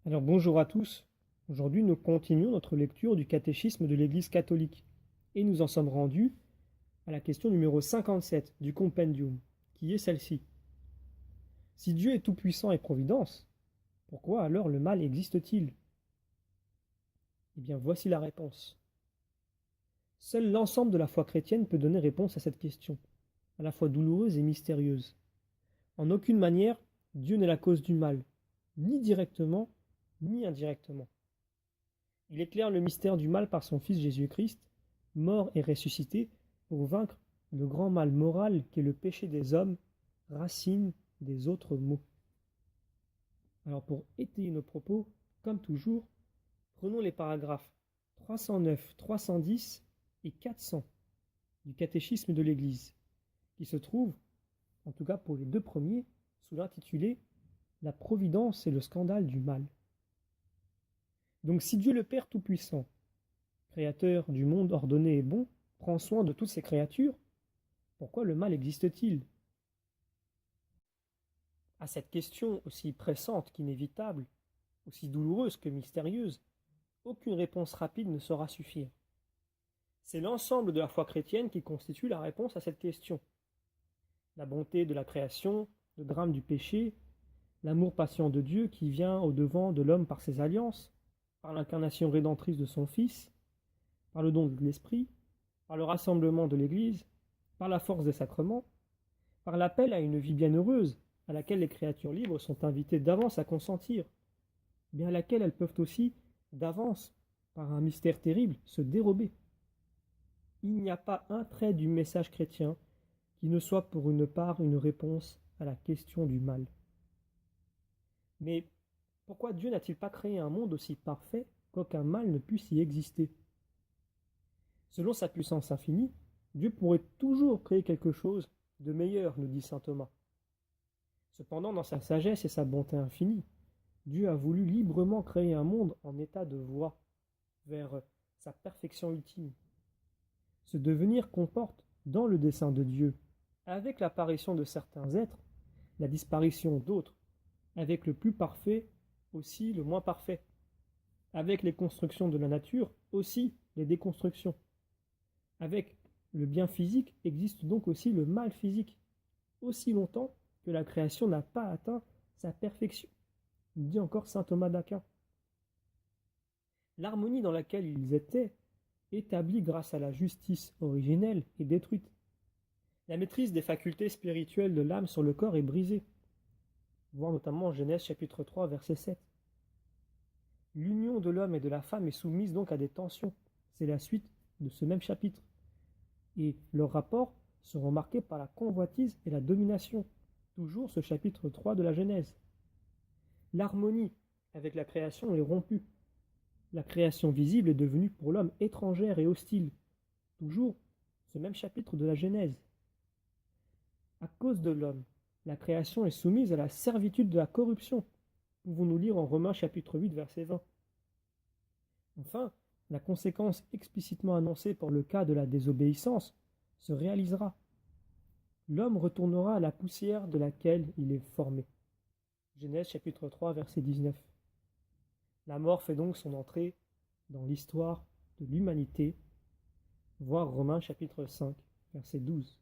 Alors bonjour à tous. Aujourd'hui, nous continuons notre lecture du catéchisme de l'Église catholique et nous en sommes rendus à la question numéro 57 du compendium, qui est celle-ci. Si Dieu est tout-puissant et providence, pourquoi alors le mal existe-t-il? Eh bien, voici la réponse. Seul l'ensemble de la foi chrétienne peut donner réponse à cette question, à la fois douloureuse et mystérieuse. En aucune manière, Dieu n'est la cause du mal, ni directement, ni indirectement. Il éclaire le mystère du mal par son Fils Jésus-Christ, mort et ressuscité, pour vaincre le grand mal moral qu'est le péché des hommes, racine des autres maux. Alors pour étayer nos propos, comme toujours, prenons les paragraphes 309, 310 et 400 du catéchisme de l'Église, qui se trouvent, en tout cas pour les deux premiers, sous l'intitulé « La providence et le scandale du mal ». Donc si Dieu le Père Tout-Puissant, créateur du monde ordonné et bon, prend soin de toutes ses créatures, pourquoi le mal existe-t-il? À cette question aussi pressante qu'inévitable, aussi douloureuse que mystérieuse, aucune réponse rapide ne saura suffire. C'est l'ensemble de la foi chrétienne qui constitue la réponse à cette question. La bonté de la création, le drame du péché, l'amour patient de Dieu qui vient au-devant de l'homme par ses alliances, par l'incarnation rédemptrice de son Fils, par le don de l'Esprit, par le rassemblement de l'Église, par la force des sacrements, par l'appel à une vie bienheureuse à laquelle les créatures libres sont invitées d'avance à consentir, bien à laquelle elles peuvent aussi, d'avance, par un mystère terrible, se dérober. Il n'y a pas un trait du message chrétien qui ne soit pour une part une réponse à la question du mal. Mais pourquoi Dieu n'a-t-il pas créé un monde aussi parfait qu'aucun mal ne puisse y exister? Selon sa puissance infinie, Dieu pourrait toujours créer quelque chose de meilleur, nous dit saint Thomas. Cependant, dans sa sagesse et sa bonté infinie, Dieu a voulu librement créer un monde en état de voie vers sa perfection ultime. Ce devenir comporte, dans le dessein de Dieu, avec l'apparition de certains êtres, la disparition d'autres, avec le plus parfait aussi le moins parfait, avec les constructions de la nature aussi les déconstructions. Avec le bien physique existe donc aussi le mal physique, aussi longtemps que la création n'a pas atteint sa perfection, dit encore saint Thomas d'Aquin. L'harmonie dans laquelle ils étaient, établie grâce à la justice originelle, est détruite. La maîtrise des facultés spirituelles de l'âme sur le corps est brisée. Voir notamment Genèse chapitre 3, verset 7. L'union de l'homme et de la femme est soumise donc à des tensions. C'est la suite de ce même chapitre. Et leurs rapports seront marqués par la convoitise et la domination. Toujours ce chapitre 3 de la Genèse. L'harmonie avec la création est rompue. La création visible est devenue pour l'homme étrangère et hostile. Toujours ce même chapitre de la Genèse. À cause de l'homme, la création est soumise à la servitude de la corruption. Pouvons-nous lire en Romains chapitre 8, verset 20. Enfin, la conséquence explicitement annoncée pour le cas de la désobéissance se réalisera. L'homme retournera à la poussière de laquelle il est formé. Genèse chapitre 3, verset 19. La mort fait donc son entrée dans l'histoire de l'humanité. Voir Romains chapitre 5, verset 12.